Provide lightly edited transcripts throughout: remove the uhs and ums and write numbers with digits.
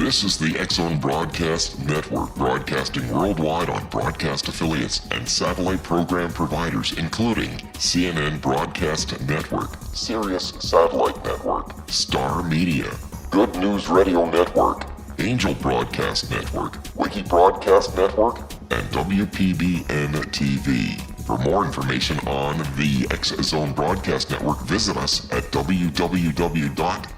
This is the X-Zone Broadcast Network, broadcasting worldwide on broadcast affiliates and satellite program providers, including CNN Broadcast Network, Sirius Satellite Network, Star Media, Good News Radio Network, Angel Broadcast Network, Wiki Broadcast Network, and WPBN TV. For more information on the X-Zone Broadcast Network, visit us at www.xzbn.net.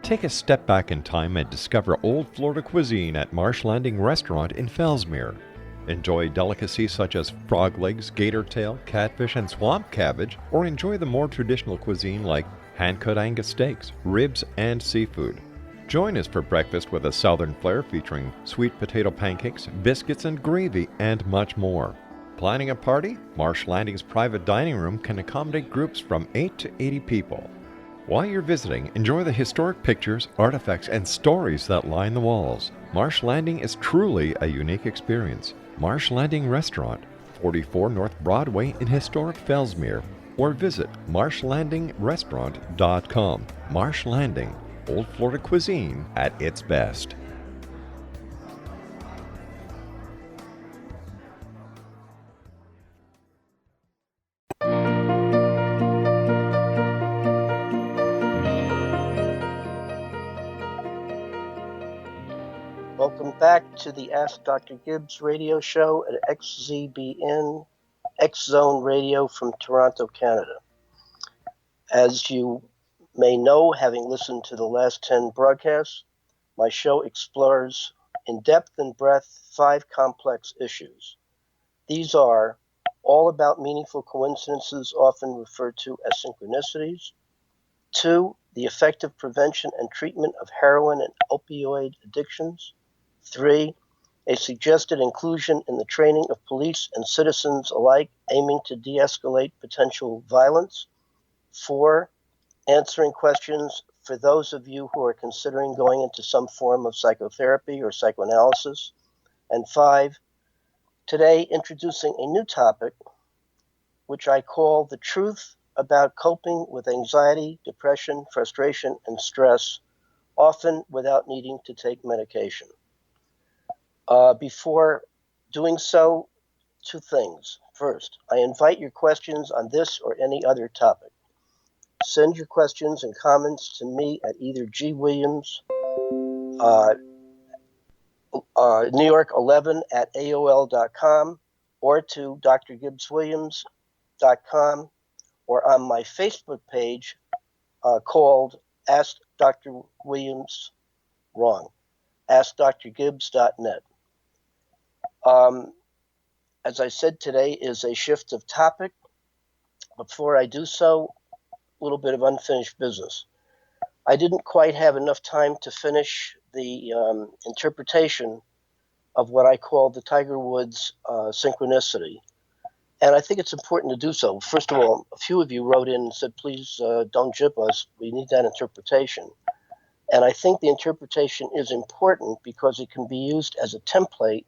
Take a step back in time and discover old Florida cuisine at Marsh Landing Restaurant in Fellsmere. Enjoy delicacies such as frog legs, gator tail, catfish, and swamp cabbage, or enjoy the more traditional cuisine like hand-cut Angus steaks, ribs, and seafood. Join us for breakfast with a southern flair featuring sweet potato pancakes, biscuits and gravy, and much more. Planning a party? Marsh Landing's private dining room can accommodate groups from 8 to 80 people. While you're visiting, enjoy the historic pictures, artifacts, and stories that line the walls. Marsh Landing is truly a unique experience. Marsh Landing Restaurant, 44 North Broadway in historic Fellsmere, or visit marshlandingrestaurant.com. Marsh Landing, Old Florida cuisine at its best. Welcome back to the Ask Dr. Gibbs radio show at XZBN, X-Zone Radio from Toronto, Canada. As you may know, having listened to the last 10 broadcasts, my show explores in depth and breadth 5 complex issues. These are all about meaningful coincidences, often referred to as synchronicities. 2, the effective prevention and treatment of heroin and opioid addictions. 3, a suggested inclusion in the training of police and citizens alike, aiming to de-escalate potential violence. 4, answering questions for those of you who are considering going into some form of psychotherapy or psychoanalysis. And 5, today introducing a new topic, which I call the truth about coping with anxiety, depression, frustration, and stress, often without needing to take medication. Before doing so, 2 things. First, I invite your questions on this or any other topic. Send your questions and comments to me at either G. Williams, New York 11 at AOL.com, or to drgibbswilliams.com, or on my Facebook page called Ask Dr. Williams Wrong, AskDrGibbs.net. As I said, today is a shift of topic. Before I do so, a little bit of unfinished business. I didn't quite have enough time to finish the interpretation of what I call the Tiger Woods synchronicity. And I think it's important to do so. First of all, a few of you wrote in and said, please don't jip us. We need that interpretation. And I think the interpretation is important because it can be used as a template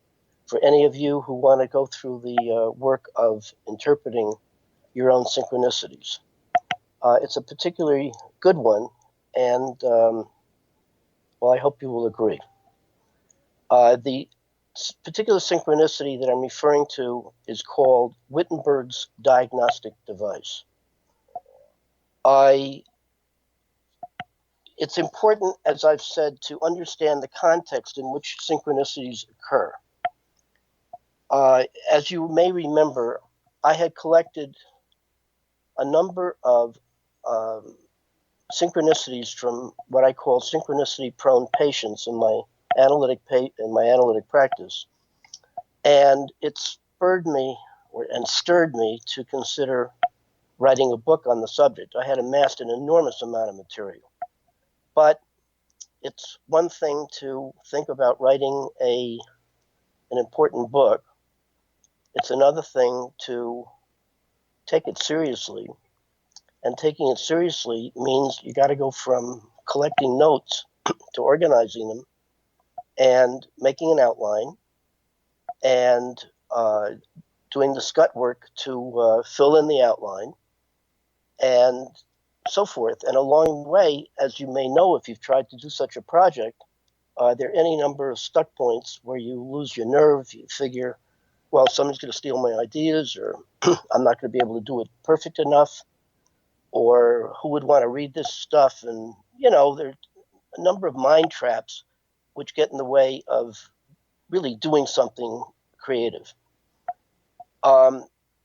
for any of you who want to go through the work of interpreting your own synchronicities. It's a particularly good one, and well, I hope you will agree. The particular synchronicity that I'm referring to is called Wittenberg's diagnostic device. It's important, as I've said, to understand the context in which synchronicities occur. As you may remember, I had collected a number of synchronicities from what I call synchronicity-prone patients in my analytic practice, and it spurred me and stirred me to consider writing a book on the subject. I had amassed an enormous amount of material, but it's one thing to think about writing an important book. It's another thing to take it seriously. And taking it seriously means you got to go from collecting notes to organizing them and making an outline and doing the scut work to fill in the outline and so forth. And along the way, as you may know if you've tried to do such a project, there are any number of stuck points where you lose your nerve. You figure, well, someone's going to steal my ideas, or I'm not going to be able to do it perfect enough, or who would want to read this stuff? And, there are a number of mind traps which get in the way of really doing something creative.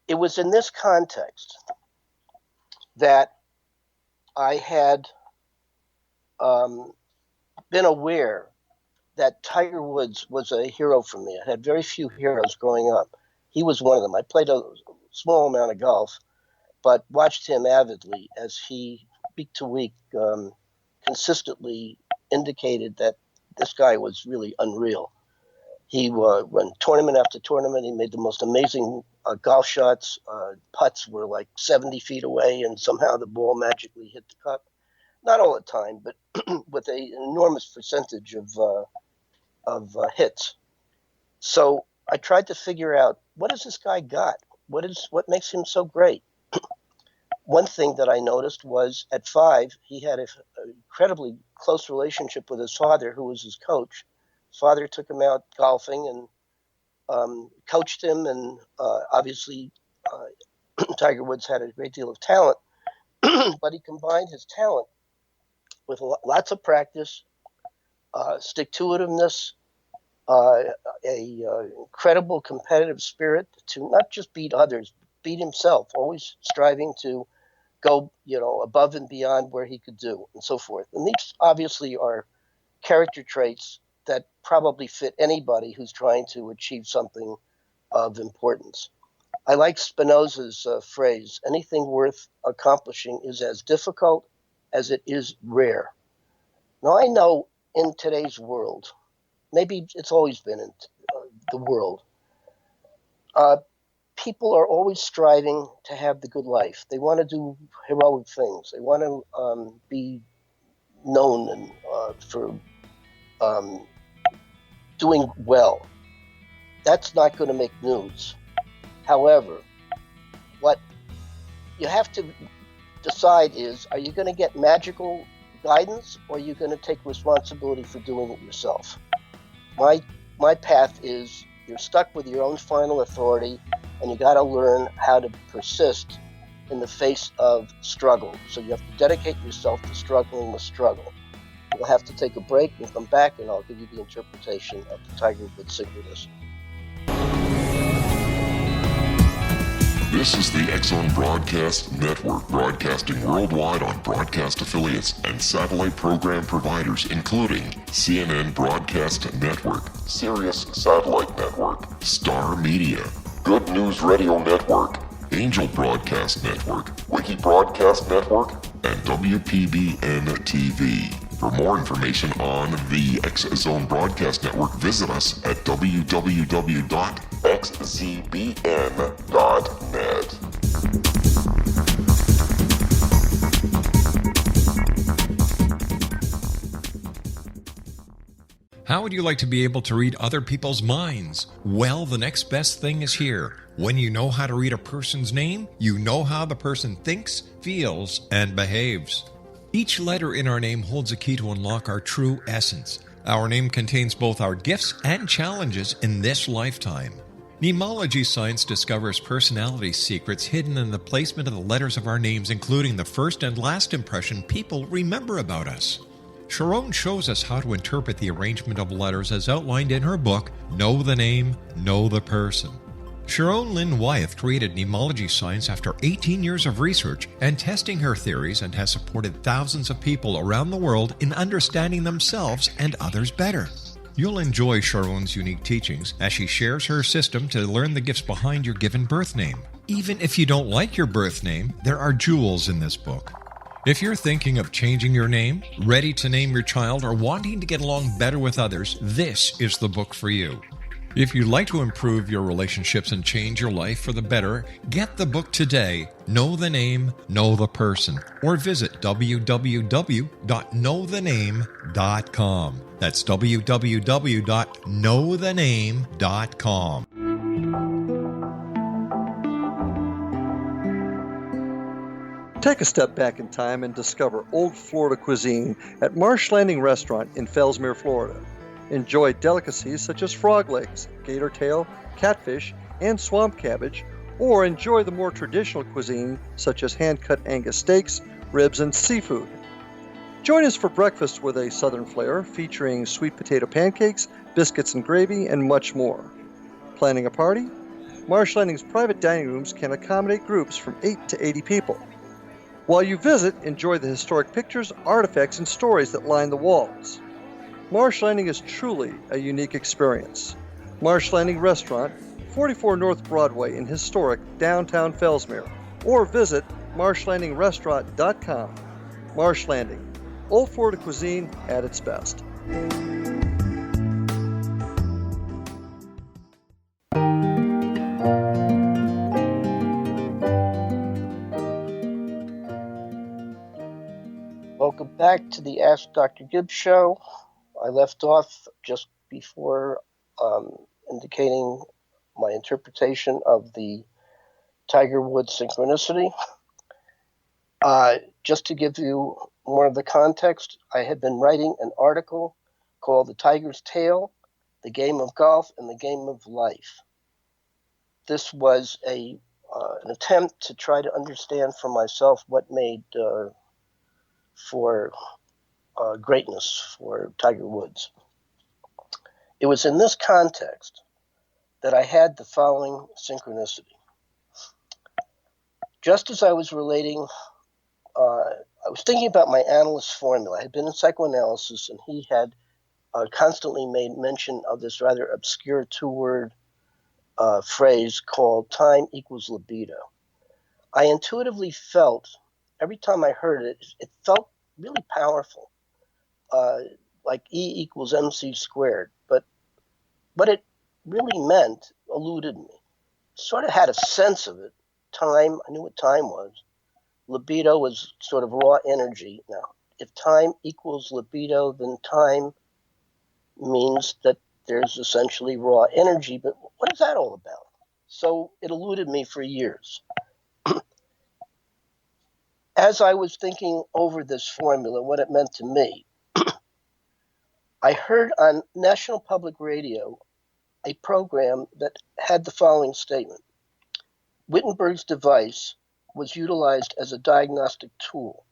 It was in this context that I had been aware that Tiger Woods was a hero for me. I had very few heroes growing up. He was one of them. I played a small amount of golf, but watched him avidly as he, week to week, consistently indicated that this guy was really unreal. He won tournament after tournament. He made the most amazing golf shots. Putts were like 70 feet away, and somehow the ball magically hit the cup. Not all the time, but with an enormous percentage of hits. So I tried to figure out, what has this guy got? What makes him so great? One thing that I noticed was at 5, he had an incredibly close relationship with his father, who was his coach. His father took him out golfing and coached him, and obviously Tiger Woods had a great deal of talent, but he combined his talent with lots of practice, stick-to-itiveness, incredible competitive spirit to not just beat others, beat himself, always striving to go, above and beyond where he could do, and so forth. And these obviously are character traits that probably fit anybody who's trying to achieve something of importance. I like Spinoza's phrase, anything worth accomplishing is as difficult as it is rare. Now, I know in today's world, maybe it's always been in the world, people are always striving to have the good life. They want to do heroic things. They want to be known and for doing well. That's not going to make news. However, what you have to decide is, are you going to get magical guidance, or are you going to take responsibility for doing it yourself? My path is, you're stuck with your own final authority, and you got to learn how to persist in the face of struggle. So you have to dedicate yourself to struggling with struggle. We'll have to take a break and come back, and I'll give you the interpretation of the Tiger Woods synchronicity. This is the X-Zone Broadcast Network, broadcasting worldwide on broadcast affiliates and satellite program providers, including CNN Broadcast Network, Sirius Satellite Network, Star Media, Good News Radio Network, Angel Broadcast Network, Wiki Broadcast Network, and WPBN TV. For more information on the X-Zone Broadcast Network, visit us at www.xzbn.net. How would you like to be able to read other people's minds? Well, the next best thing is here. When you know how to read a person's name, you know how the person thinks, feels, and behaves. Each letter in our name holds a key to unlock our true essence. Our name contains both our gifts and challenges in this lifetime. Mnemology science discovers personality secrets hidden in the placement of the letters of our names, including the first and last impression people remember about us. Sharon shows us how to interpret the arrangement of letters as outlined in her book, Know the Name, Know the Person. Sharon Lynn Wyeth created mnemology science after 18 years of research and testing her theories, and has supported thousands of people around the world in understanding themselves and others better. You'll enjoy Sharon's unique teachings as she shares her system to learn the gifts behind your given birth name. Even if you don't like your birth name, there are jewels in this book. If you're thinking of changing your name, ready to name your child, or wanting to get along better with others, this is the book for you. If you'd like to improve your relationships and change your life for the better, get the book today, Know the Name, Know the Person, or visit www.knowthename.com. That's www.knowthename.com. Take a step back in time and discover old Florida cuisine at Marsh Landing Restaurant in Fellsmere, Florida. Enjoy delicacies such as frog legs, gator tail, catfish, and swamp cabbage, or enjoy the more traditional cuisine such as hand-cut Angus steaks, ribs, and seafood. Join us for breakfast with a southern flair featuring sweet potato pancakes, biscuits and gravy, and much more. Planning a party? Marsh Landing's private dining rooms can accommodate groups from 8 to 80 people. While you visit, enjoy the historic pictures, artifacts, and stories that line the walls. Marsh Landing is truly a unique experience. Marsh Landing Restaurant, 44 North Broadway in historic downtown Fellsmere, or visit marshlandingrestaurant.com. Marsh Landing, old Florida cuisine at its best. Welcome back to the Ask Dr. Gibbs show. I left off just before indicating my interpretation of the Tiger Woods synchronicity. Just to give you more of the context, I had been writing an article called The Tiger's Tail, The Game of Golf, and the Game of Life. This was an attempt to try to understand for myself what made for greatness for Tiger Woods. It was in this context that I had the following synchronicity. Just as I was relating, I was thinking about my analyst's formula. I had been in psychoanalysis, and he had constantly made mention of this rather obscure two-word phrase called time equals libido. I intuitively felt, every time I heard it, it felt really powerful, like E equals MC squared. But what it really meant eluded me. Sort of had a sense of it. Time, I knew what time was. Libido was sort of raw energy. Now, if time equals libido, then time means that there's essentially raw energy. But what is that all about? So it eluded me for years. As I was thinking over this formula, what it meant to me, I heard on National Public Radio a program that had the following statement. Wittenberg's device was utilized as a diagnostic tool.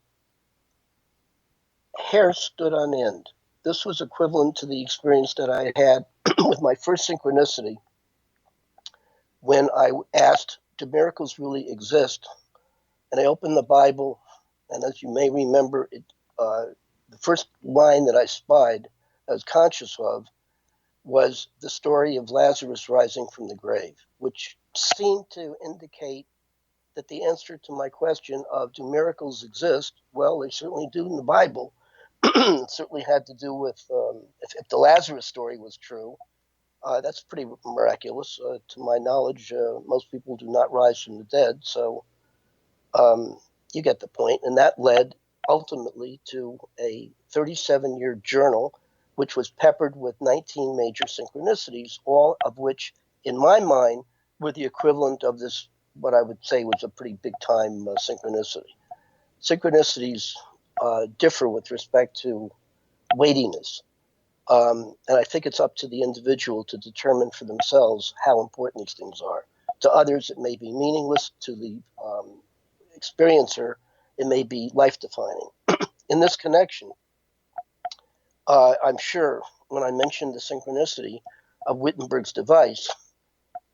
Hair stood on end. This was equivalent to the experience that I had with my first synchronicity when I asked, do miracles really exist? And I opened the Bible, and as you may remember, the first line that I spied, I was conscious of, was the story of Lazarus rising from the grave, which seemed to indicate that the answer to my question of do miracles exist? Well, they certainly do in the Bible. It certainly had to do with, if the Lazarus story was true, that's pretty miraculous. To my knowledge, most people do not rise from the dead. So you get the point. And that led ultimately to a 37-year journal, which was peppered with 19 major synchronicities, all of which, in my mind, were the equivalent of this, what I would say was a pretty big time synchronicity. Synchronicities differ with respect to weightiness. And I think it's up to the individual to determine for themselves how important these things are. To others, it may be meaningless. To the experiencer, it may be life-defining. In this connection, I'm sure when I mentioned the synchronicity of Wittenberg's device,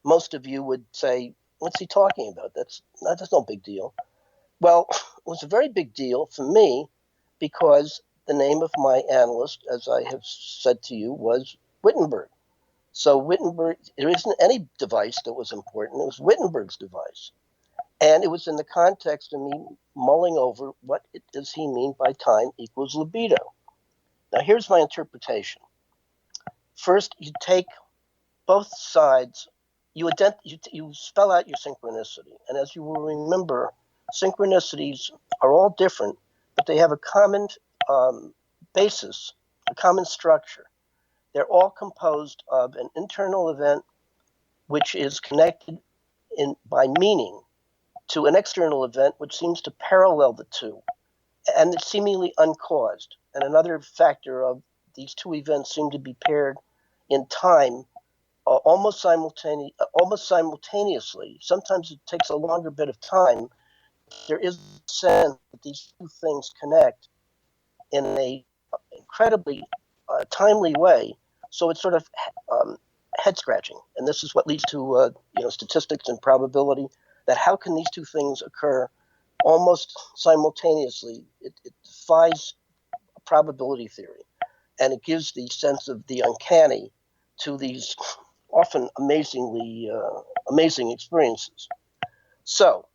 most of you would say, what's he talking about? That's no big deal. Well, it was a very big deal for me because the name of my analyst, as I have said to you, was Wittenberg. So Wittenberg, there isn't any device that was important. It was Wittenberg's device. And it was in the context of me mulling over what does he mean by time equals libido. Now, here's my interpretation. First, you take both sides, you spell out your synchronicity. And as you will remember, synchronicities are all different, but they have a common basis, a common structure. They're all composed of an internal event which is connected by meaning to an external event which seems to parallel the two, and it's seemingly uncaused. And another factor of these two events seem to be paired in time almost simultaneously. Sometimes it takes a longer bit of time. There is a sense that these two things connect in a incredibly timely way. So it's sort of head scratching, and this is what leads to statistics and probability. That how can these two things occur almost simultaneously? It defies probability theory, and it gives the sense of the uncanny to these often amazing experiences. So,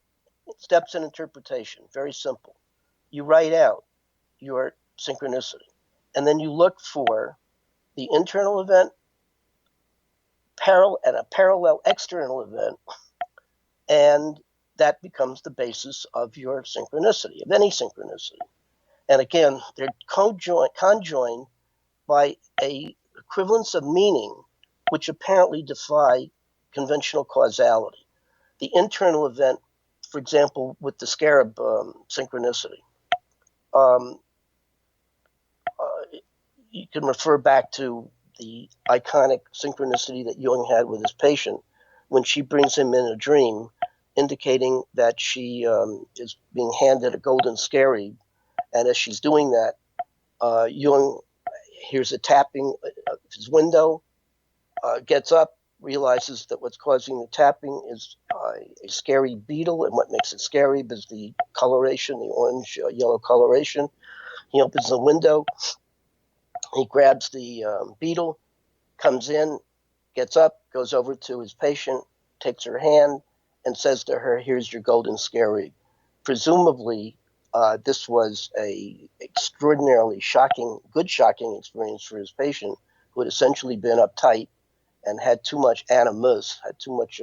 steps in interpretation, very simple. You write out your synchronicity, and then you look for the internal event and a parallel external event, and that becomes the basis of your synchronicity, of any synchronicity. And again, they're conjoined by a equivalence of meaning which apparently defy conventional causality. The internal event, for example, with the scarab synchronicity, you can refer back to the iconic synchronicity that Jung had with his patient when she brings him in a dream, indicating that she is being handed a golden scarab. And as she's doing that, Jung hears a tapping of his window, gets up, realizes that what's causing the tapping is a scary beetle, and what makes it scary is the coloration, the orange-yellow coloration. He opens the window, he grabs the beetle, comes in, gets up, goes over to his patient, takes her hand, and says to her, "Here's your golden scarab." Presumably, this was a extraordinarily shocking experience for his patient, who had essentially been uptight and had too much animus, had too much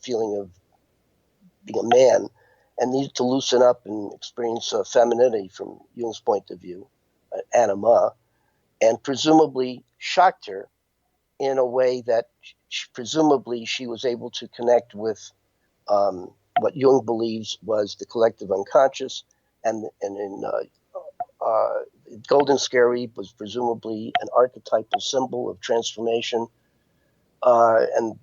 feeling of being a man, and needed to loosen up and experience femininity from Jung's point of view, anima, and presumably shocked her in a way that presumably she was able to connect with what Jung believes was the collective unconscious, and in golden scarab was presumably an archetypal symbol of transformation, and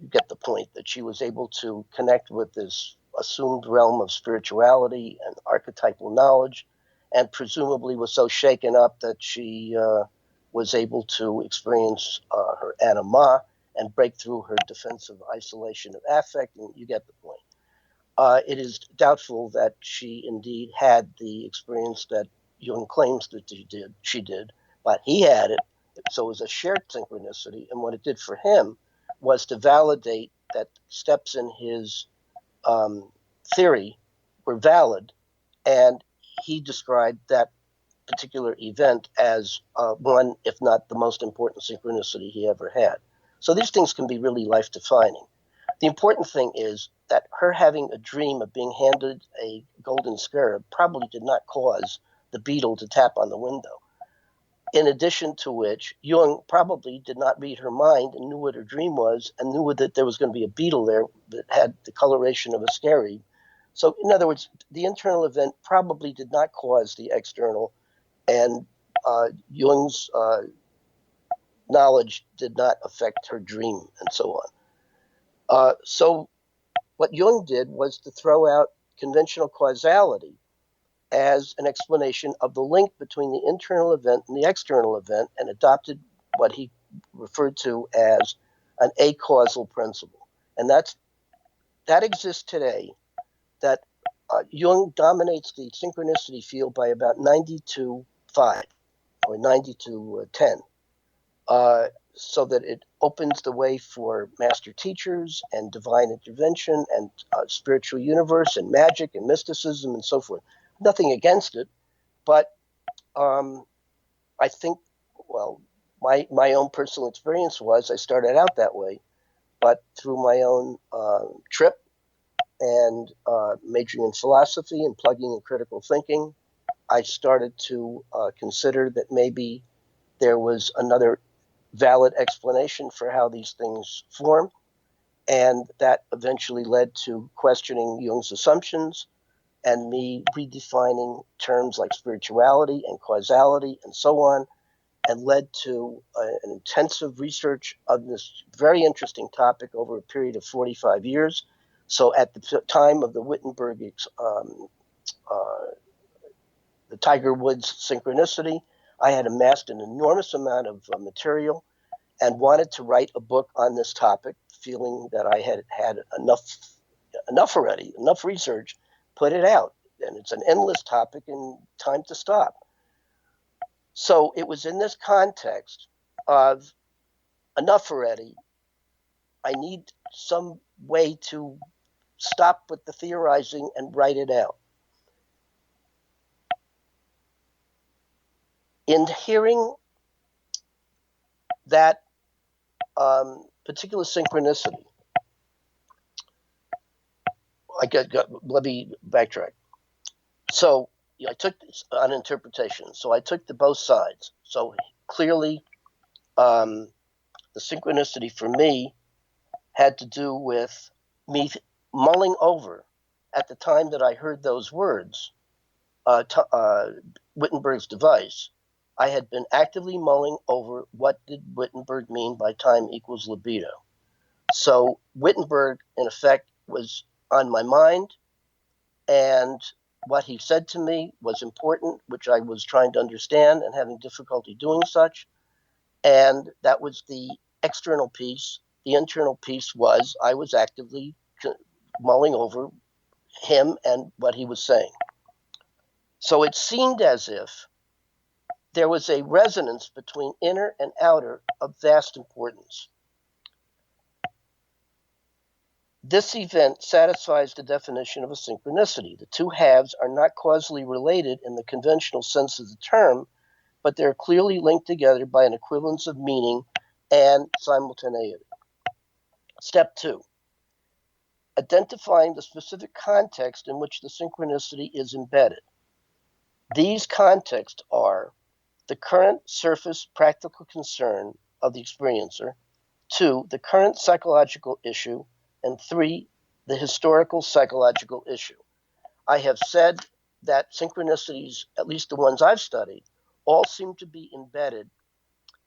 you get the point that she was able to connect with this assumed realm of spirituality and archetypal knowledge, and presumably was so shaken up that she was able to experience her anima and break through her defensive isolation of affect, and you get the point. It is doubtful that she indeed had the experience that Jung claims that she did, but he had it, so it was a shared synchronicity, and what it did for him was to validate that steps in his theory were valid, and he described that particular event as one, if not the most important synchronicity he ever had. So these things can be really life-defining. The important thing is that her having a dream of being handed a golden scarab probably did not cause the beetle to tap on the window. In addition to which, Jung probably did not read her mind and knew what her dream was and knew that there was going to be a beetle there that had the coloration of a scarab. So, in other words, the internal event probably did not cause the external, and Jung's knowledge did not affect her dream, and so on. So what Jung did was to throw out conventional causality as an explanation of the link between the internal event and the external event, and adopted what he referred to as an acausal principle. And that exists today, that Jung dominates the synchronicity field by about 92.5 or 92.10, so that it opens the way for master teachers and divine intervention and spiritual universe and magic and mysticism and so forth. Nothing against it, but I think, well, my own personal experience was I started out that way, but through my own trip and majoring in philosophy and plugging in critical thinking, I started to consider that maybe there was another valid explanation for how these things form. And that eventually led to questioning Jung's assumptions and me redefining terms like spirituality and causality and so on, and led to an intensive research of this very interesting topic over a period of 45 years. So at the time of the Wittenberg, the Tiger Woods synchronicity, I had amassed an enormous amount of material and wanted to write a book on this topic, feeling that I had had enough already, enough research, put it out. And it's an endless topic and time to stop. So it was in this context of enough already. I need some way to stop with the theorizing and write it out. In hearing that particular synchronicity, let me backtrack. So I took this on interpretation. So I took the both sides. So clearly, the synchronicity for me had to do with me mulling over at the time that I heard those words, Wittenberg's device. I had been actively mulling over what did Wittenberg mean by time equals libido. So Wittenberg, in effect, was on my mind, and what he said to me was important, which I was trying to understand and having difficulty doing such. And that was the external piece. The internal piece was I was actively mulling over him and what he was saying. So it seemed as if there was a resonance between inner and outer of vast importance. This event satisfies the definition of a synchronicity. The two halves are not causally related in the conventional sense of the term, but they're clearly linked together by an equivalence of meaning and simultaneity. Step 2, identifying the specific context in which the synchronicity is embedded. These contexts are the current surface practical concern of the experiencer, 2, the current psychological issue, and 3, the historical psychological issue. I have said that synchronicities, at least the ones I've studied, all seem to be embedded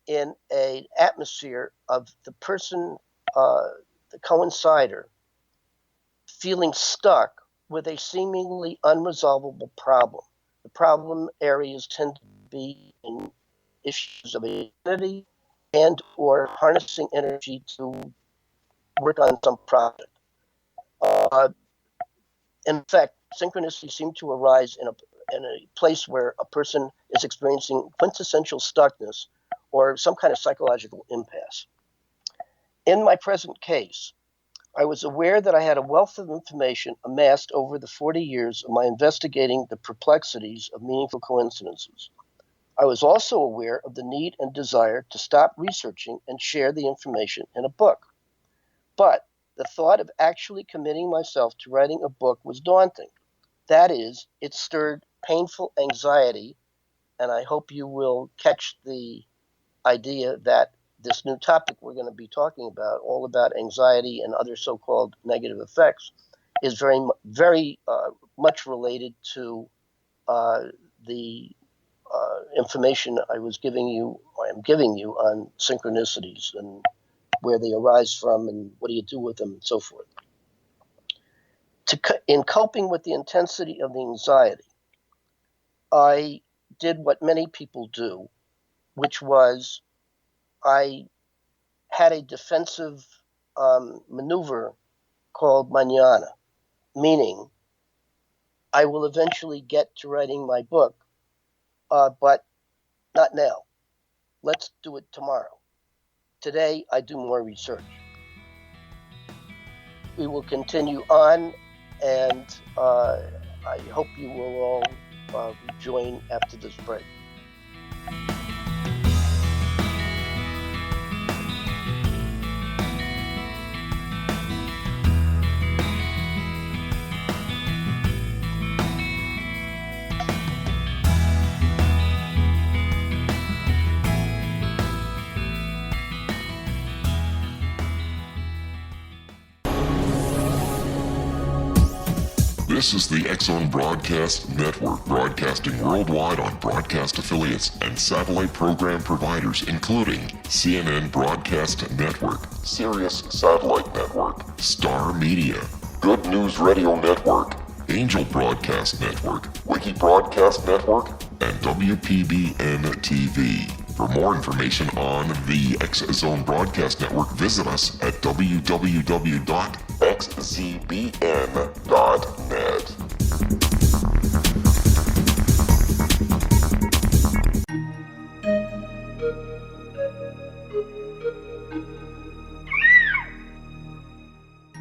in an atmosphere of the person, the coincider, feeling stuck with a seemingly unresolvable problem. The problem areas tend to be in issues of identity and or harnessing energy to work on some project. In fact, synchronicities seem to arise in a place where a person is experiencing quintessential stuckness or some kind of psychological impasse. In my present case, I was aware that I had a wealth of information amassed over the 40 years of my investigating the perplexities of meaningful coincidences. I was also aware of the need and desire to stop researching and share the information in a book. But the thought of actually committing myself to writing a book was daunting. That is, it stirred painful anxiety, and I hope you will catch the idea that this new topic we're going to be talking about, all about anxiety and other so-called negative effects, is very, very much related to the information I was giving you, or am giving you, on synchronicities and where they arise from and what do you do with them and so forth. In coping with the intensity of the anxiety, I did what many people do, which was I had a defensive maneuver called mañana, meaning I will eventually get to writing my book, but not now. Let's do it tomorrow. Today, I do more research. We will continue on, and I hope you will all join after this break. This is the X-Zone Broadcast Network, broadcasting worldwide on broadcast affiliates and satellite program providers, including CNN Broadcast Network, Sirius Satellite Network, Star Media, Good News Radio Network, Angel Broadcast Network, Wiki Broadcast Network, and WPBN TV. For more information on the X-Zone Broadcast Network, visit us at www.xzbn.net.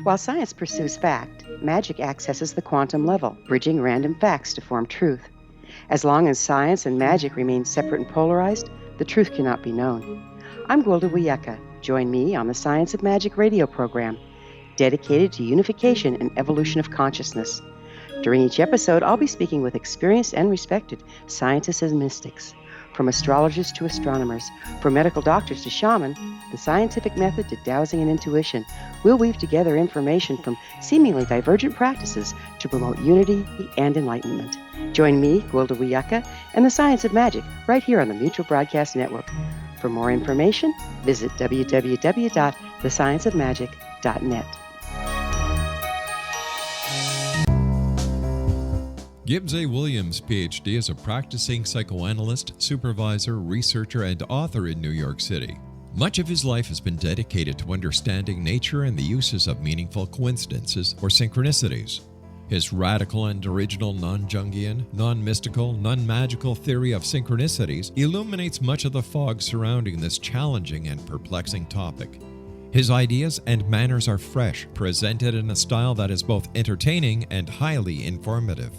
While science pursues fact, magic accesses the quantum level, bridging random facts to form truth. As long as science and magic remain separate and polarized, the truth cannot be known. I'm Gwilda Wiyaka. Join me on the Science of Magic radio program, dedicated to unification and evolution of consciousness. During each episode, I'll be speaking with experienced and respected scientists and mystics. From astrologers to astronomers, from medical doctors to shaman, the scientific method to dowsing and intuition, we'll weave together information from seemingly divergent practices to promote unity and enlightenment. Join me, Gwilda Wiyaka, and the Science of Magic right here on the Mutual Broadcast Network. For more information, visit www.thescienceofmagic.net. Gibbs A. Williams, Ph.D., is a practicing psychoanalyst, supervisor, researcher, and author in New York City. Much of his life has been dedicated to understanding nature and the uses of meaningful coincidences or synchronicities. His radical and original non-Jungian, non-mystical, non-magical theory of synchronicities illuminates much of the fog surrounding this challenging and perplexing topic. His ideas and manners are fresh, presented in a style that is both entertaining and highly informative.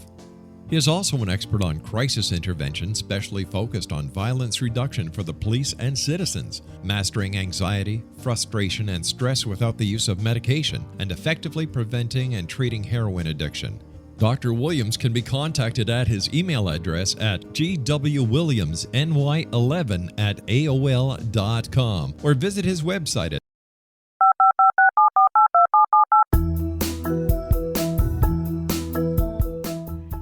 He is also an expert on crisis intervention, specially focused on violence reduction for the police and citizens, mastering anxiety, frustration, and stress without the use of medication, and effectively preventing and treating heroin addiction. Dr. Williams can be contacted at his email address at gwwilliamsny11@aol.com or visit his website at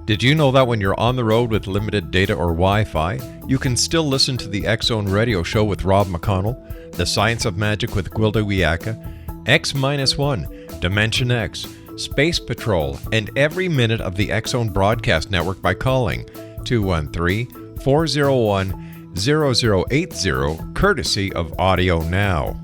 Did you know that when you're on the road with limited data or Wi-Fi, you can still listen to the X-Zone Radio Show with Rob McConnell, The Science of Magic with Gwilda Wiyaka, X-1, Dimension X, Space Patrol, and every minute of the X-Zone Broadcast Network by calling 213-401-0080, courtesy of Audio Now.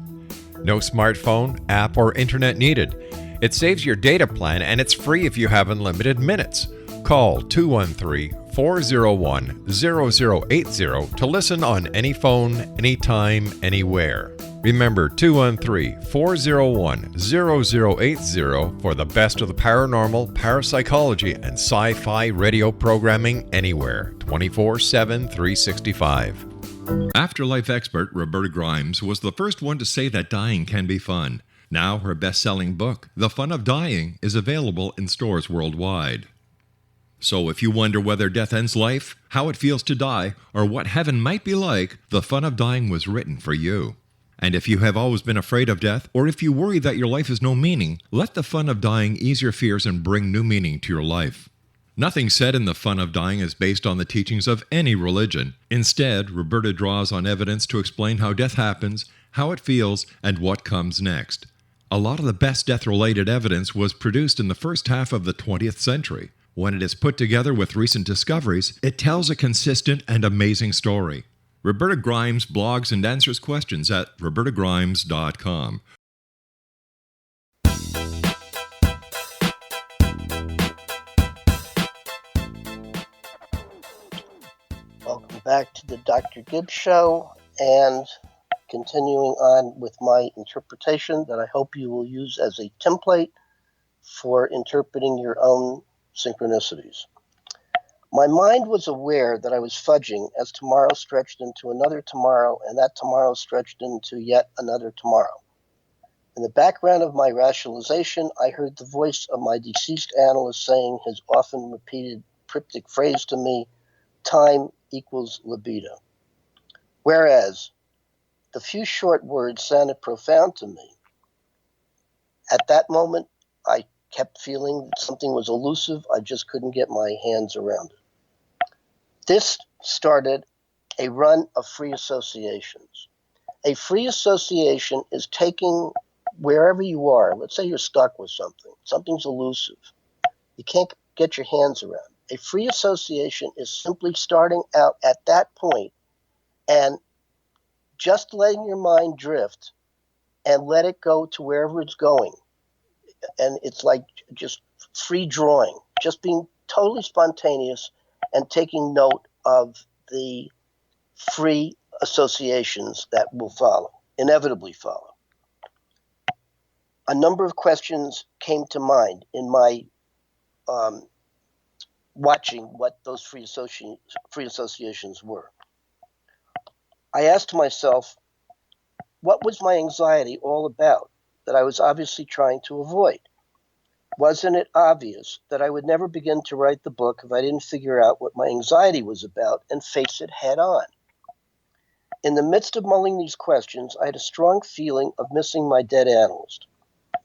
No smartphone, app, or internet needed. It saves your data plan and it's free if you have unlimited minutes. Call 213-401-0080 to listen on any phone, anytime, anywhere. Remember 213-401-0080 for the best of the paranormal, parapsychology, and sci-fi radio programming anywhere, 24/7, 365. Afterlife expert Roberta Grimes was the first one to say that dying can be fun. Now her best-selling book, The Fun of Dying, is available in stores worldwide. So if you wonder whether death ends life, how it feels to die, or what heaven might be like, The Fun of Dying was written for you. And if you have always been afraid of death, or if you worry that your life has no meaning, let The Fun of Dying ease your fears and bring new meaning to your life. Nothing said in The Fun of Dying is based on the teachings of any religion. Instead, Roberta draws on evidence to explain how death happens, how it feels, and what comes next. A lot of the best death-related evidence was produced in the first half of the 20th century. When it is put together with recent discoveries, it tells a consistent and amazing story. Roberta Grimes blogs and answers questions at robertagrimes.com. Welcome back to the Dr. Gibbs Show, and continuing on with my interpretation that I hope you will use as a template for interpreting your own synchronicities. My mind was aware that I was fudging as tomorrow stretched into another tomorrow, and that tomorrow stretched into yet another tomorrow. In the background of my rationalization, I heard the voice of my deceased analyst saying his often repeated cryptic phrase to me, time equals libido. Whereas the few short words sounded profound to me. At that moment, I kept feeling that something was elusive. I just couldn't get my hands around it. This started a run of free associations. A free association is taking wherever you are, let's say you're stuck with something, something's elusive, you can't get your hands around. A free association is simply starting out at that point and just letting your mind drift and let it go to wherever it's going. And it's like just free drawing, just being totally spontaneous and taking note of the free associations that will follow, inevitably follow. A number of questions came to mind in my watching what those free associations were. I asked myself, what was my anxiety all about that I was obviously trying to avoid? Wasn't it obvious that I would never begin to write the book if I didn't figure out what my anxiety was about and face it head on? In the midst of mulling these questions, I had a strong feeling of missing my dead analyst.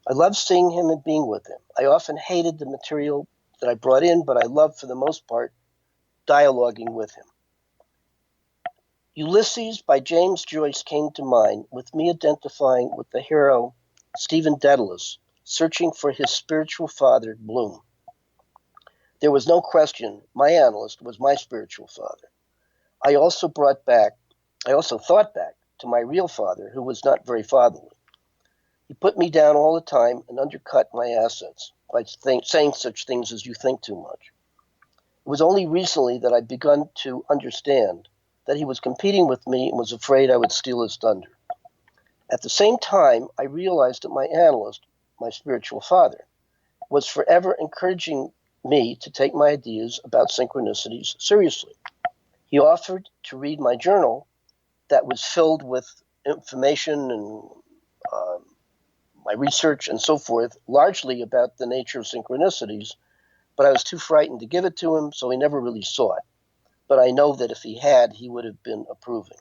I loved seeing him and being with him. I often hated the material that I brought in, but I loved, for the most part, dialoguing with him. Ulysses by James Joyce came to mind, with me identifying with the hero Stephen Dedalus, searching for his spiritual father, Bloom. There was no question my analyst was my spiritual father. I also thought back to my real father, who was not very fatherly. He put me down all the time and undercut my assets by saying such things as "you think too much." It was only recently that I'd begun to understand that he was competing with me and was afraid I would steal his thunder. At the same time, I realized that my analyst, my spiritual father, was forever encouraging me to take my ideas about synchronicities seriously. He offered to read my journal that was filled with information and my research and so forth, largely about the nature of synchronicities, but I was too frightened to give it to him, so he never really saw it. But I know that if he had, he would have been approving.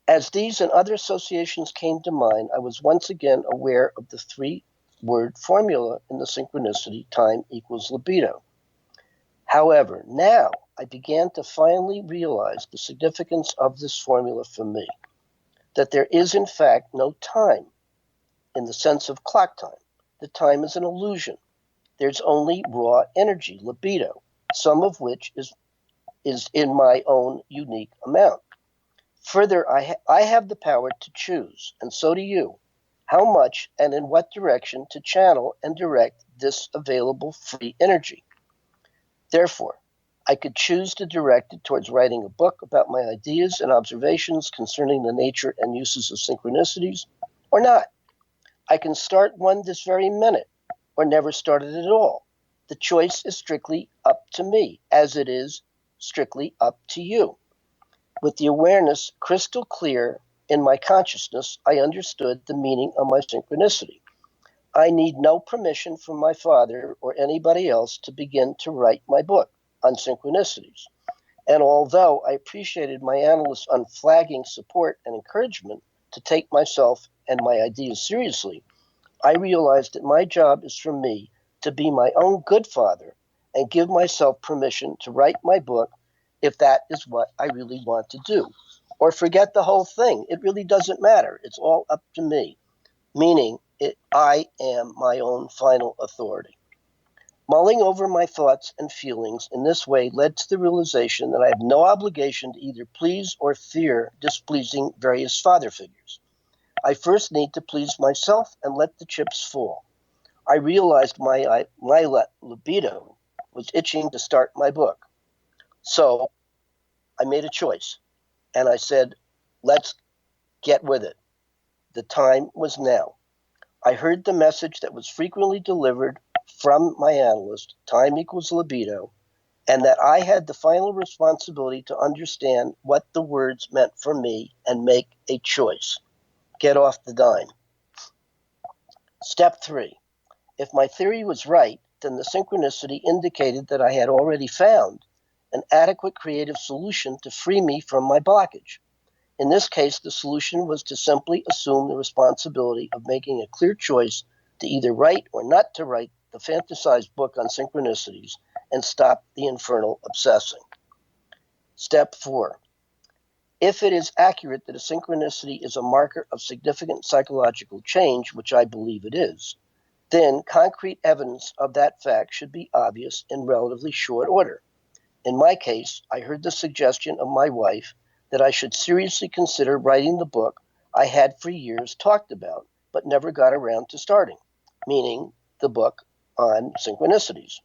As these and other associations came to mind, I was once again aware of the three-word formula in the synchronicity, time equals libido. However, now I began to finally realize the significance of this formula for me, that there is in fact no time in the sense of clock time. The time is an illusion. There's only raw energy, libido, some of which is in my own unique amount. Further, I have the power to choose, and so do you, how much and in what direction to channel and direct this available free energy. Therefore, I could choose to direct it towards writing a book about my ideas and observations concerning the nature and uses of synchronicities, or not. I can start one this very minute, or never start it at all. The choice is strictly up to me, as it is strictly up to you. With the awareness crystal clear in my consciousness, I understood the meaning of my synchronicity. I need no permission from my father or anybody else to begin to write my book on synchronicities. And although I appreciated my analyst's unflagging support and encouragement to take myself and my ideas seriously, I realized that my job is for me to be my own good father and give myself permission to write my book if that is what I really want to do. Or forget the whole thing. It really doesn't matter. It's all up to me, meaning I am my own final authority. Mulling over my thoughts and feelings in this way led to the realization that I have no obligation to either please or fear displeasing various father figures. I first need to please myself and let the chips fall. I realized my libido was itching to start my book. So I made a choice, and I said, let's get with it. The time was now. I heard the message that was frequently delivered from my analyst, time equals libido, and that I had the final responsibility to understand what the words meant for me and make a choice. Get off the dime. Step 3. If my theory was right, then the synchronicity indicated that I had already found an adequate creative solution to free me from my blockage. In this case, the solution was to simply assume the responsibility of making a clear choice to either write or not to write the fantasized book on synchronicities and stop the infernal obsessing. Step 4. If it is accurate that a synchronicity is a marker of significant psychological change, which I believe it is, then concrete evidence of that fact should be obvious in relatively short order. In my case, I heard the suggestion of my wife that I should seriously consider writing the book I had for years talked about, but never got around to starting, meaning the book on synchronicities.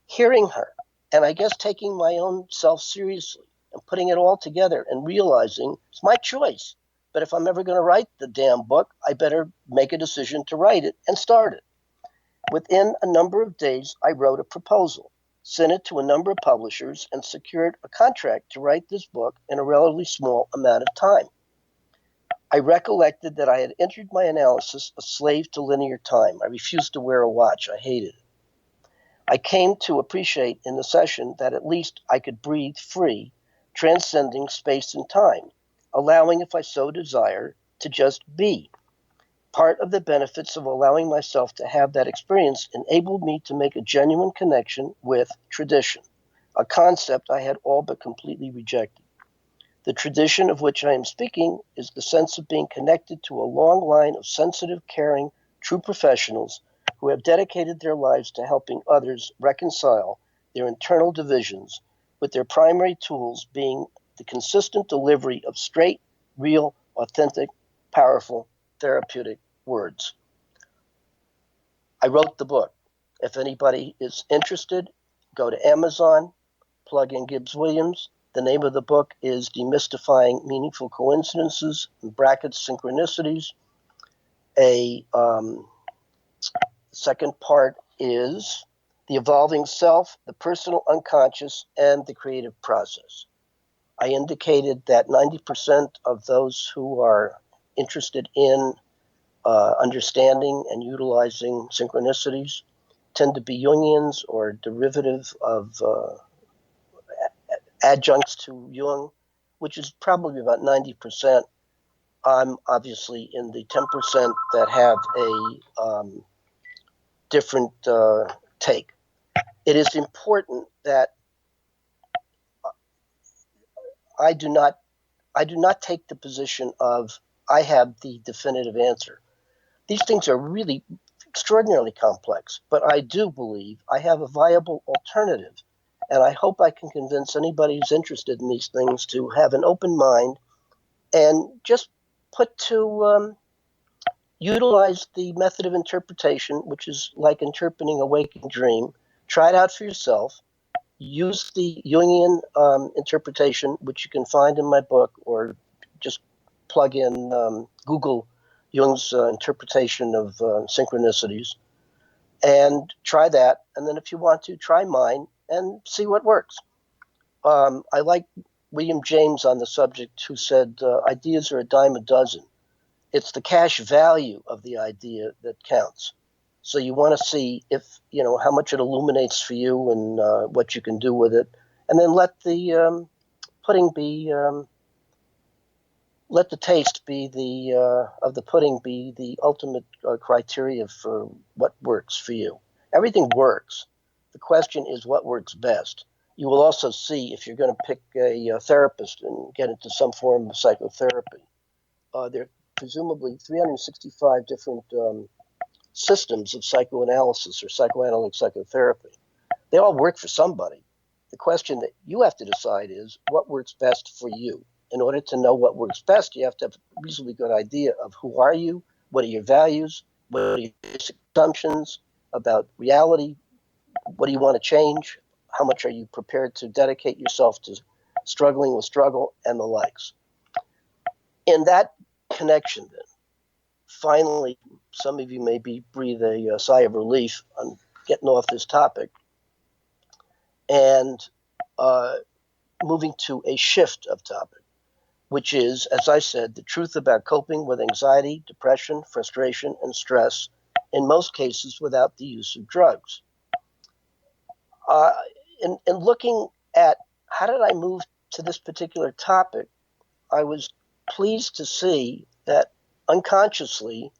Hearing her, and I guess taking my own self seriously, and putting it all together and realizing it's my choice. But if I'm ever going to write the damn book, I better make a decision to write it and start it. Within a number of days, I wrote a proposal, sent it to a number of publishers, and secured a contract to write this book in a relatively small amount of time. I recollected that I had entered my analysis a slave to linear time. I refused to wear a watch. I hated it. I came to appreciate in the session that at least I could breathe free, transcending space and time, allowing, if I so desire, to just be. Part of the benefits of allowing myself to have that experience enabled me to make a genuine connection with tradition, a concept I had all but completely rejected. The tradition of which I am speaking is the sense of being connected to a long line of sensitive, caring, true professionals who have dedicated their lives to helping others reconcile their internal divisions, with their primary tools being the consistent delivery of straight, real, authentic, powerful, therapeutic words. I wrote the book. If anybody is interested, go to Amazon, plug in Gibbs Williams. The name of the book is Demystifying Meaningful Coincidences, in brackets, Synchronicities. A second part is The Evolving Self, the Personal Unconscious, and the Creative Process. I indicated that 90% of those who are interested in understanding and utilizing synchronicities tend to be Jungians or derivative of adjuncts to Jung, which is probably about 90%. I'm obviously in the 10% that have a different take. It is important that I do not take the position of I have the definitive answer. These things are really extraordinarily complex, but I do believe I have a viable alternative, and I hope I can convince anybody who's interested in these things to have an open mind and just put to utilize the method of interpretation, which is like interpreting a waking dream. Try it out for yourself. Use the Jungian interpretation, which you can find in my book, or just plug in Google Jung's interpretation of synchronicities, and try that. And then if you want to, try mine and see what works. I like William James on the subject, who said, ideas are a dime a dozen. It's the cash value of the idea that counts. So you want to see if, how much it illuminates for you and what you can do with it. And then let the pudding be, let the taste be of the pudding be the ultimate criteria for what works for you. Everything works. The question is what works best. You will also see if you're going to pick a therapist and get into some form of psychotherapy. There are presumably 365 different systems of psychoanalysis or psychoanalytic psychotherapy. They all work for somebody. The question that you have to decide is what works best for you. In order to know what works best, you have to have a reasonably good idea of who are you, what are your values, what are your basic assumptions about reality, what do you want to change, how much are you prepared to dedicate yourself to struggling with struggle, and the likes. In that connection, then, finally, some of you may breathe a sigh of relief on getting off this topic and moving to a shift of topic, which is, as I said, the truth about coping with anxiety, depression, frustration, and stress, in most cases without the use of drugs. In looking at how did I move to this particular topic, I was pleased to see that unconsciously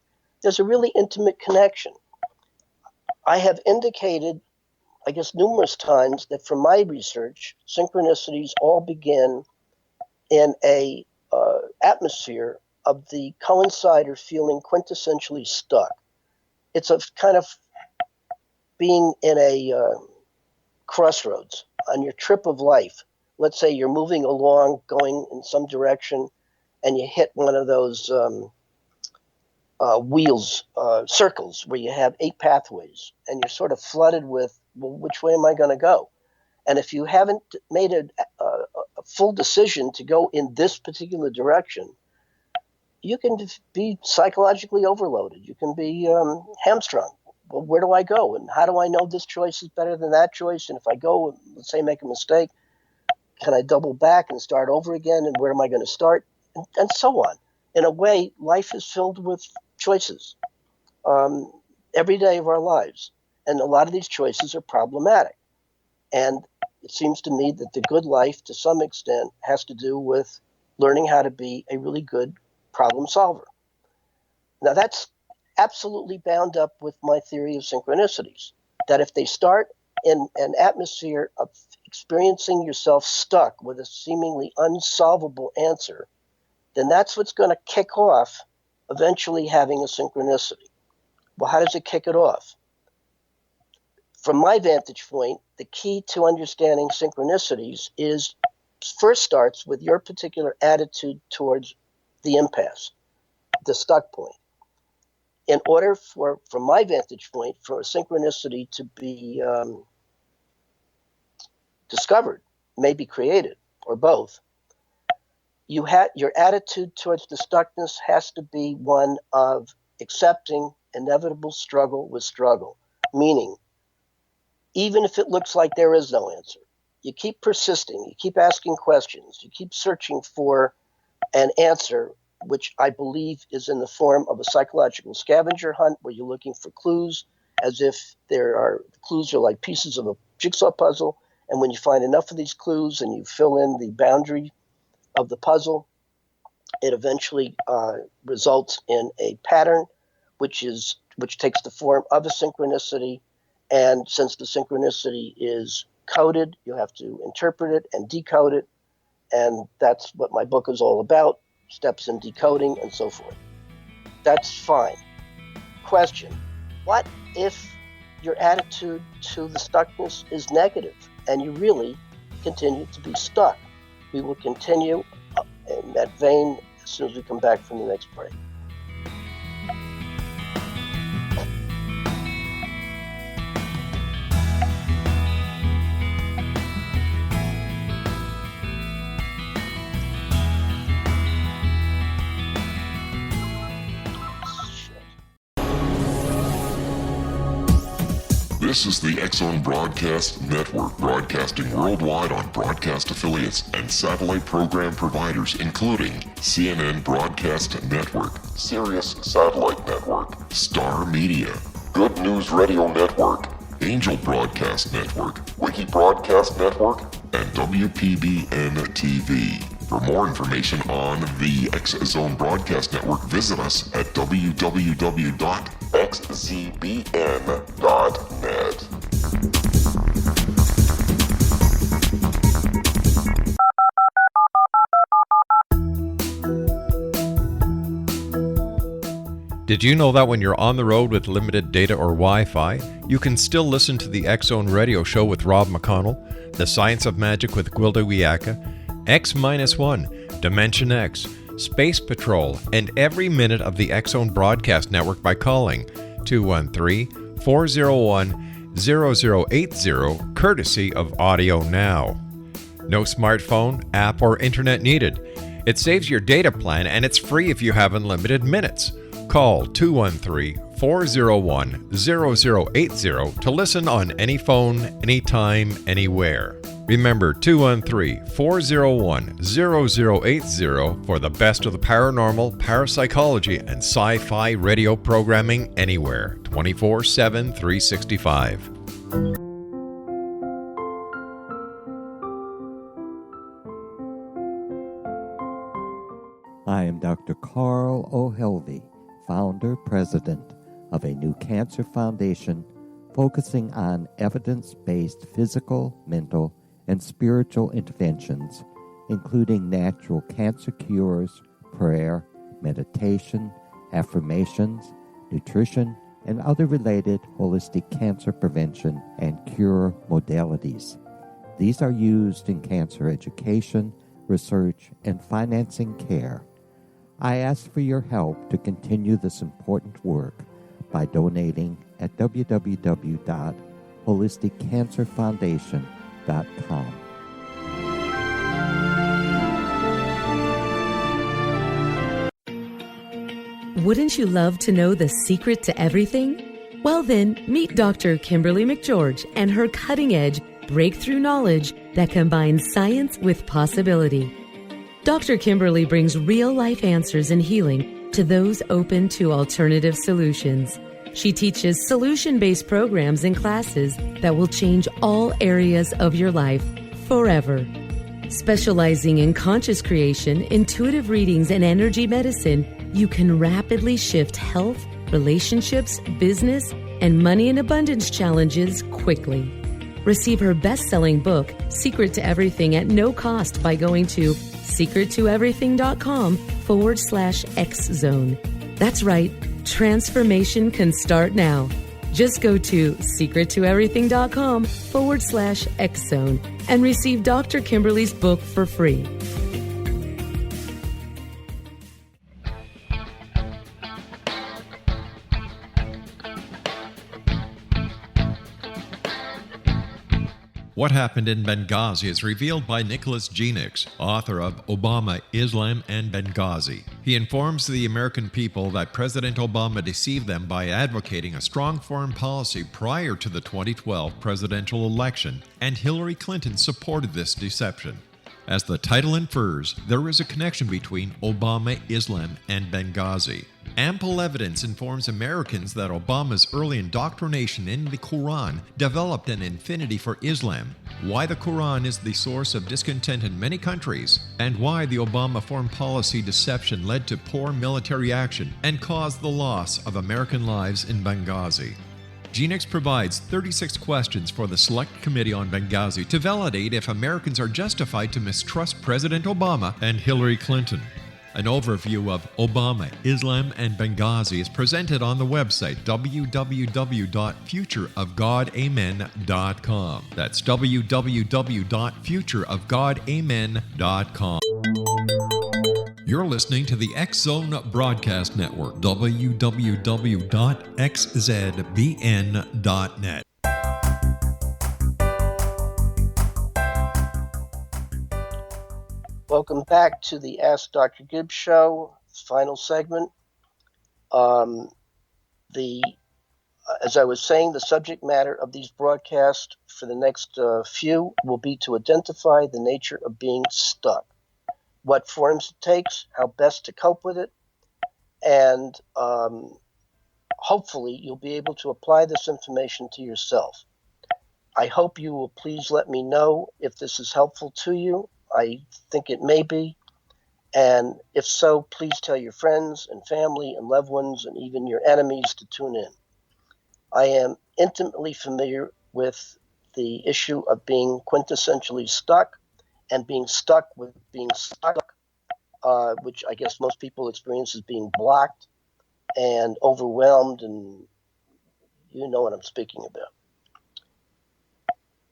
there's a really intimate connection. I have indicated, I guess, numerous times that from my research, synchronicities all begin in a atmosphere of the coincider feeling quintessentially stuck. It's a kind of being in a crossroads on your trip of life. Let's say you're moving along, going in some direction, and you hit one of those circles where you have 8 pathways, and you're sort of flooded with, well, which way am I going to go? And if you haven't made a full decision to go in this particular direction, you can be psychologically overloaded. You can be hamstrung. Well, where do I go? And how do I know this choice is better than that choice? And if I go, let's say, make a mistake, can I double back and start over again? And where am I going to start? And so on. In a way, life is filled with choices every day of our lives. And a lot of these choices are problematic. And it seems to me that the good life, to some extent, has to do with learning how to be a really good problem solver. Now, that's absolutely bound up with my theory of synchronicities, that if they start in an atmosphere of experiencing yourself stuck with a seemingly unsolvable answer, then that's what's going to kick off eventually having a synchronicity. Well, how does it kick it off? From my vantage point, the key to understanding synchronicities is first starts with your particular attitude towards the impasse, the stuck point. In order for, from my vantage point, for a synchronicity to be discovered, maybe created, or both, your attitude towards the stuckness has to be one of accepting inevitable struggle with struggle, meaning even if it looks like there is no answer, you keep persisting, you keep asking questions, you keep searching for an answer, which I believe is in the form of a psychological scavenger hunt where you're looking for clues, as if clues are like pieces of a jigsaw puzzle. And when you find enough of these clues and you fill in the boundary of the puzzle, it eventually results in a pattern, which takes the form of a synchronicity. And since the synchronicity is coded, you have to interpret it and decode it. And that's what my book is all about, steps in decoding and so forth. That's fine. Question: what if your attitude to the stuckness is negative and you really continue to be stuck? We will continue in that vein as soon as we come back from the next break. This is the X-Zone Broadcast Network, broadcasting worldwide on broadcast affiliates and satellite program providers, including CNN Broadcast Network, Sirius Satellite Network, Star Media, Good News Radio Network, Angel Broadcast Network, Wiki Broadcast Network, and WPBN TV. For more information on the X-Zone Broadcast Network, visit us at www.xzbn.net. Did you know that when you're on the road with limited data or Wi-Fi, you can still listen to the X-Zone Radio Show with Rob McConnell, The Science of Magic with Gwilda Wiyaka, X-1, Dimension X, Space Patrol, and every minute of the X-Zone Broadcast Network by calling 213-401-0080, courtesy of Audio Now. No smartphone, app, or internet needed. It saves your data plan and it's free if you have unlimited minutes. Call 213-401-0080 to listen on any phone, anytime, anywhere. Remember 213-401-0080 for the best of the paranormal, parapsychology, and sci-fi radio programming anywhere, 24/7, 365. I am Dr. Carl O'Helvey, founder president of a new cancer foundation focusing on evidence-based physical, mental, and spiritual interventions, including natural cancer cures, prayer, meditation, affirmations, nutrition, and other related holistic cancer prevention and cure modalities. These are used in cancer education, research, and financing care. I ask for your help to continue this important work by donating at www.holisticcancerfoundation.com. Wouldn't you love to know the secret to everything? Well then, meet Dr. Kimberly McGeorge and her cutting-edge breakthrough knowledge that combines science with possibility. Dr. Kimberly brings real-life answers and healing to those open to alternative solutions. She teaches solution-based programs and classes that will change all areas of your life forever. Specializing in conscious creation, intuitive readings, and energy medicine, you can rapidly shift health, relationships, business, and money and abundance challenges quickly. Receive her best-selling book, Secret to Everything, at no cost by going to secrettoeverything.com/X-Zone. That's right, transformation can start now. Just go to secrettoeverything.com/X-Zone and receive Dr. Kimberly's book for free. What Happened in Benghazi is revealed by Nicholas Genix, author of Obama, Islam, and Benghazi. He informs the American people that President Obama deceived them by advocating a strong foreign policy prior to the 2012 presidential election, and Hillary Clinton supported this deception. As the title infers, there is a connection between Obama, Islam, and Benghazi. Ample evidence informs Americans that Obama's early indoctrination in the Quran developed an affinity for Islam, why the Quran is the source of discontent in many countries, and why the Obama foreign policy deception led to poor military action and caused the loss of American lives in Benghazi. Genix provides 36 questions for the Select Committee on Benghazi to validate if Americans are justified to mistrust President Obama and Hillary Clinton. An overview of Obama, Islam, and Benghazi is presented on the website www.futureofgodamen.com. That's www.futureofgodamen.com. You're listening to the X-Zone Broadcast Network, www.xzbn.net. Welcome back to the Ask Dr. Gibbs show, final segment. As I was saying, the subject matter of these broadcasts for the next few will be to identify the nature of being stuck, what forms it takes, how best to cope with it, and hopefully you'll be able to apply this information to yourself. I hope you will please let me know if this is helpful to you. I think it may be. And if so, please tell your friends and family and loved ones and even your enemies to tune in. I am intimately familiar with the issue of being quintessentially stuck and being stuck with being stuck, which I guess most people experience as being blocked and overwhelmed, and you know what I'm speaking about.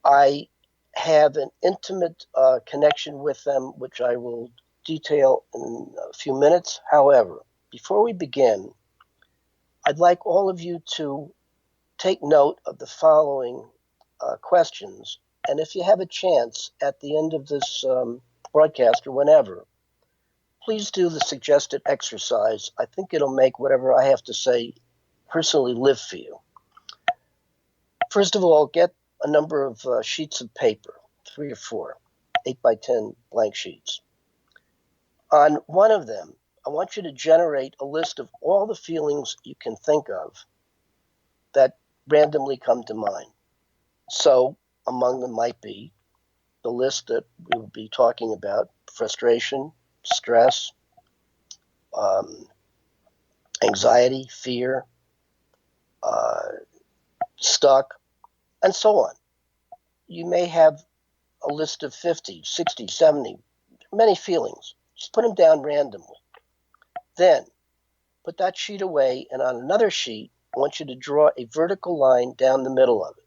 I have an intimate connection with them, which I will detail in a few minutes. However, before we begin, I'd like all of you to take note of the following questions. And if you have a chance at the end of this broadcast or whenever, please do the suggested exercise. I think it'll make whatever I have to say personally live for you. First of all, get a number of sheets of paper, 3 or 4, 8 by 10 blank sheets. On one of them, I want you to generate a list of all the feelings you can think of that randomly come to mind. So among them might be the list that we will be talking about: frustration, stress, anxiety, fear, stuck, and so on. You may have a list of 50, 60, 70, many feelings. Just put them down randomly. Then put that sheet away, and on another sheet, I want you to draw a vertical line down the middle of it,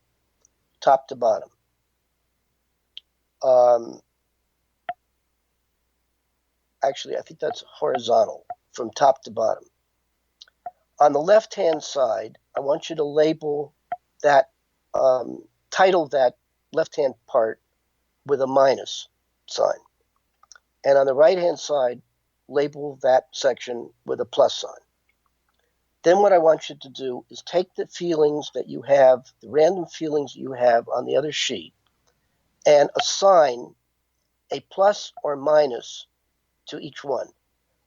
top to bottom. Actually, I think that's horizontal, from top to bottom. On the left-hand side, I want you to label that, title that left-hand part with a minus sign. And on the right-hand side, label that section with a plus sign. Then what I want you to do is take the feelings that you have, the random feelings you have on the other sheet, and assign a plus or minus to each one.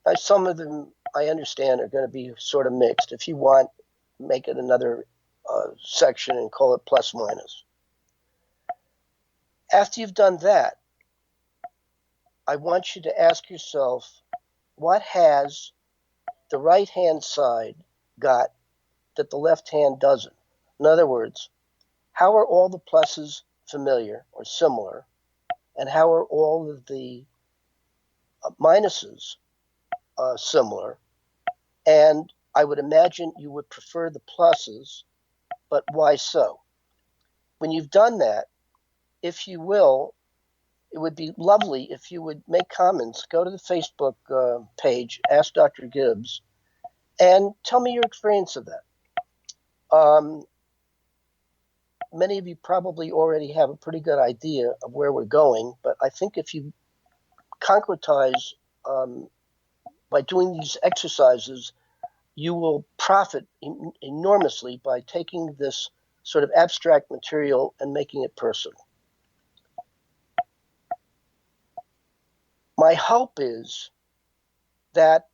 Now, some of them, I understand, are going to be sort of mixed. If you want, make it another section and call it plus minus. After you've done that, I want you to ask yourself, what has the right-hand side got that the left hand doesn't? In other words, how are all the pluses familiar or similar, and how are all of the minuses similar? And I would imagine you would prefer the pluses, but why so? When you've done that, if you will, it would be lovely if you would make comments. Go to the Facebook page, Ask Dr. Gibbs, and tell me your experience of that. Many of you probably already have a pretty good idea of where we're going, but I think if you concretize by doing these exercises, you will profit enormously by taking this sort of abstract material and making it personal. My hope is that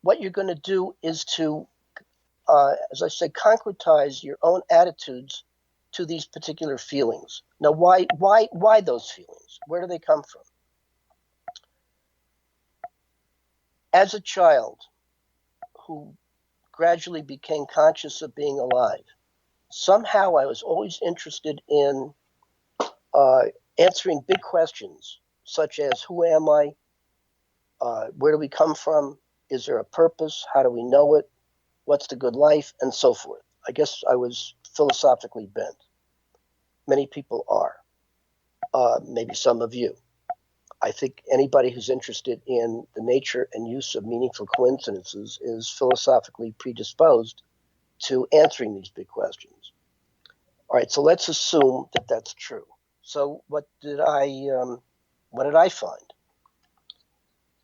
what you're going to do is to, as I say, concretize your own attitudes to these particular feelings. Now, why those feelings? Where do they come from? As a child who gradually became conscious of being alive, somehow I was always interested in answering big questions, such as who am I? Where do we come from? Is there a purpose? How do we know it? What's the good life? And so forth. I guess I was philosophically bent. Many people are. Maybe some of you. I think anybody who's interested in the nature and use of meaningful coincidences is philosophically predisposed to answering these big questions. All right, so let's assume that that's true. So what did I find?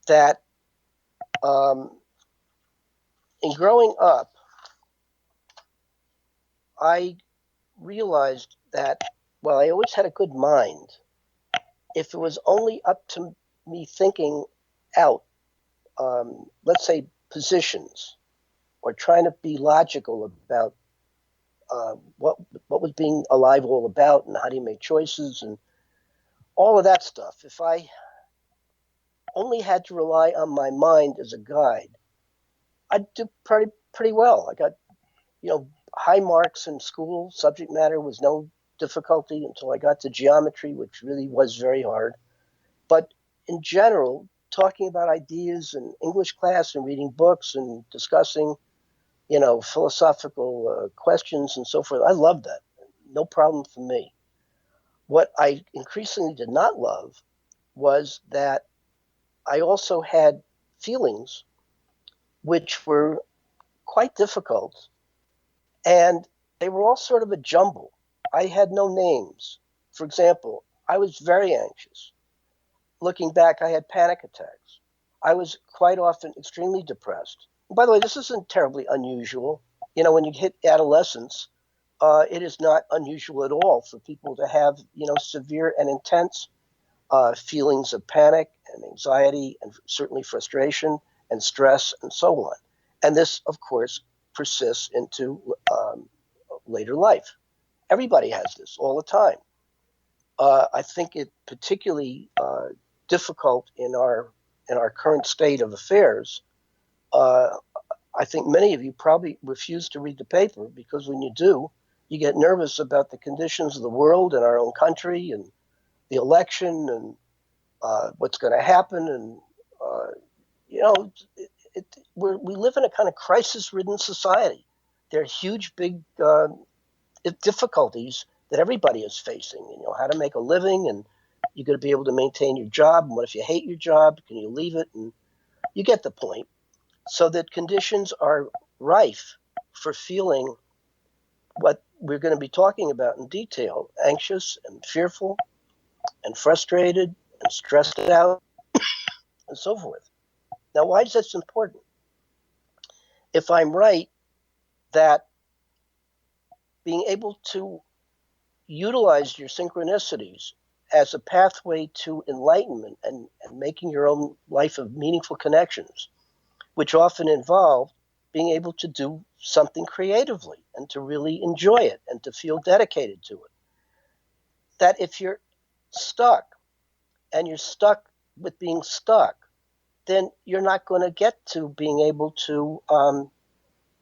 That in growing up, I realized that while I always had a good mind, if it was only up to me thinking out, let's say, positions, or trying to be logical about what was being alive all about and how do you make choices and all of that stuff, if I only had to rely on my mind as a guide, I'd do pretty well. I got, high marks in school. Subject matter was no difficulty until I got to geometry, which really was very hard. But in general, talking about ideas in English class and reading books and discussing, philosophical questions and so forth, I loved that. No problem for me. What I increasingly did not love was that I also had feelings which were quite difficult, and they were all sort of a jumble. I had no names. For example, I was very anxious. Looking back, I had panic attacks. I was quite often extremely depressed. And by the way, this isn't terribly unusual. When you hit adolescence, it is not unusual at all for people to have, severe and intense feelings of panic and anxiety and certainly frustration and stress and so on. And this, of course, persists into later life. Everybody has this all the time. I think it particularly difficult in our current state of affairs I think many of you probably refuse to read the paper because when you do, you get nervous about the conditions of the world and our own country and the election and what's going to happen. And, we live in a kind of crisis-ridden society. There are huge, big difficulties that everybody is facing. How to make a living, and you're going to be able to maintain your job. And what if you hate your job? Can you leave it? And you get the point. So that conditions are rife for feeling what we're going to be talking about in detail: anxious and fearful and frustrated and stressed out and so forth. Now, why is this important? If I'm right that being able to utilize your synchronicities as a pathway to enlightenment and making your own life of meaningful connections, which often involve being able to do something creatively and to really enjoy it and to feel dedicated to it. That if you're stuck and you're stuck with being stuck, then you're not going to get to being able to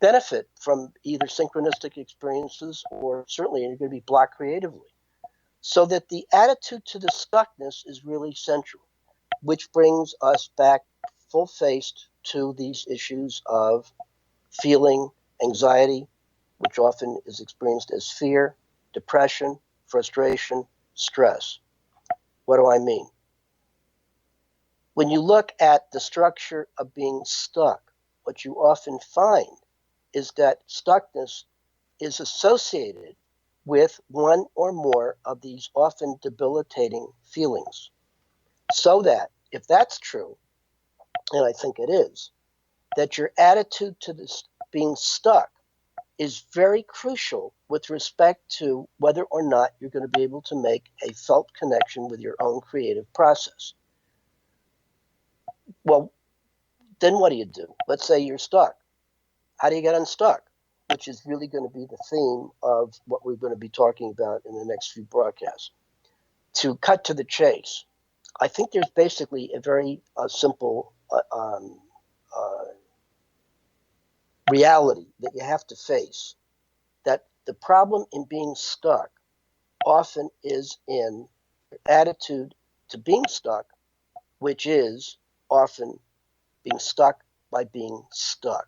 benefit from either synchronistic experiences, or certainly you're going to be blocked creatively. So that the attitude to the stuckness is really central, which brings us back full-faced to these issues of feeling anxiety, which often is experienced as fear, depression, frustration, stress. What do I mean? When you look at the structure of being stuck, what you often find is that stuckness is associated with one or more of these often debilitating feelings. So that, if that's true, and I think it is, that your attitude to this being stuck is very crucial with respect to whether or not you're going to be able to make a felt connection with your own creative process. Well, then what do you do? Let's say you're stuck. How do you get unstuck? Which is really going to be the theme of what we're going to be talking about in the next few broadcasts. To cut to the chase, I think there's basically a very simple reality that you have to face, that the problem in being stuck often is in your attitude to being stuck, which is often being stuck by being stuck.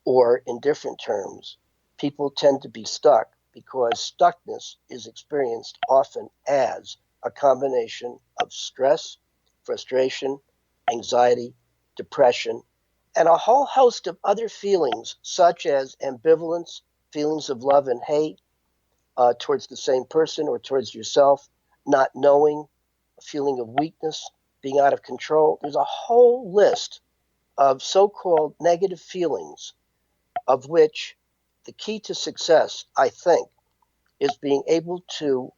Or in different terms, people tend to be stuck because stuckness is experienced often as a combination of stress, frustration, anxiety, depression, and a whole host of other feelings such as ambivalence, feelings of love and hate towards the same person or towards yourself, not knowing, a feeling of weakness, being out of control. There's a whole list of so-called negative feelings, of which the key to success, I think, is being able to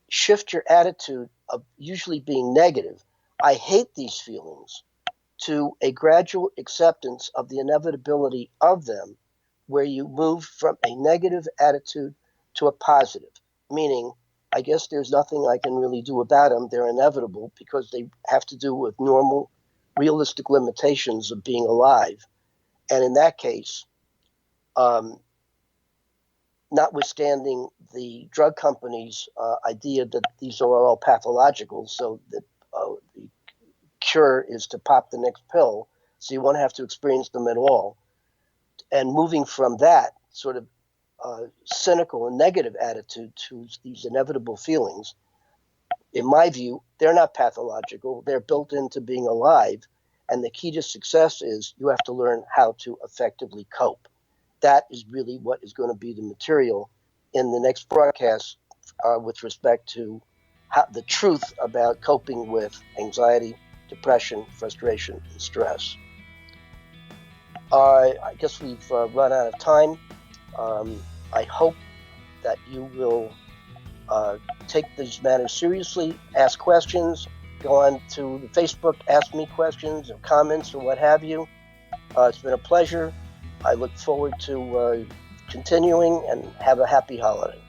shift your attitude of usually being negative, I hate these feelings, to a gradual acceptance of the inevitability of them, where you move from a negative attitude to a positive, meaning, I guess there's nothing I can really do about them. They're inevitable because they have to do with normal, realistic limitations of being alive. And in that case, notwithstanding the drug companies' idea that these are all pathological, so that the cure is to pop the next pill, so you won't have to experience them at all. And moving from that sort of cynical and negative attitude to these inevitable feelings, in my view, they're not pathological. They're built into being alive. And the key to success is you have to learn how to effectively cope. That is really what is going to be the material in the next broadcast with respect to the truth about coping with anxiety, depression, frustration, and stress. I guess we've run out of time. I hope that you will take these matters seriously, ask questions, go on to the Facebook, ask me questions or comments or what have you. It's been a pleasure. I look forward to continuing, and have a happy holiday.